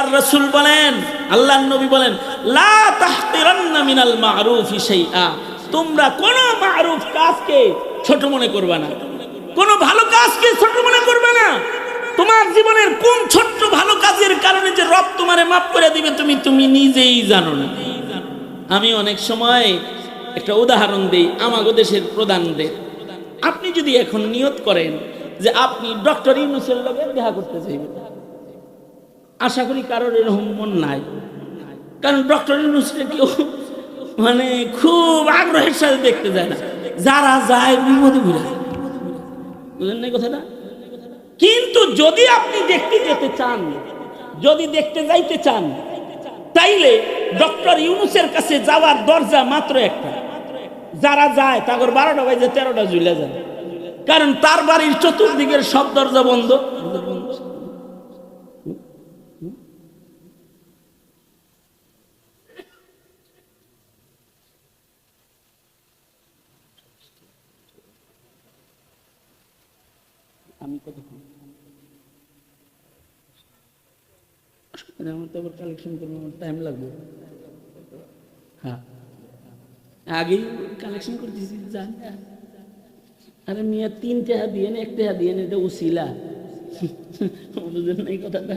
আল্লাহর রাসূল বলেন, আল্লাহর নবী বলেন, লা তাহতিরান্না মিনাল মা'রুফি শাইআ, তোমরা কোন মা'রুফ কাজকে ছোট মনে করবে না, কোন ভালো কাজকে ছোট মনে করবে না। তোমার জীবনের কোন ছোট্ট ভালো কাজের কারণে যে রব তোমারে মাফ করে দিবে তুমি নিজেই জানো না। আমি অনেক সময় একটা উদাহরণ দেই আমাগো দেশের প্রধানদের। আপনি যদি এখন নিয়ত করেন যে আপনি ডক্টর ইউনূসের লগে দেখা করতে চাইবেন, আশা করি কারোর এরকম মন নাই, কারণ ডক্টর ইউনূসকে কেউ মানে খুব আগ্রহের সাথে দেখতে যায় না, যারা যায় বিপদে ঘুরে। বুঝলেন না কথাটা? কিন্তু যদি আপনি দেখতে যেতে চান, যদি দেখতে যাইতে চান, তাইলে ডক্টর ইউনূসের কাছে যাওয়ার দরজা মাত্র একটা। যারা যায় তাগর 12টা বাজে 13টা ঝুলে যায়, কারণ তার বাড়ির চতুর্দিকের সব দরজা বন্ধ। আমি কতক্ষণ আমার তো আবার কালেকশন করবো, আমার টাইম লাগবে। হ্যাঁ, আগেই কালেকশন করতেছি জান। আরে মিয়া 3 টাকা দিয়ে না 1 টাকা দিয়ে না, এটা উসিলা। বুঝলেন না এই কথাটা?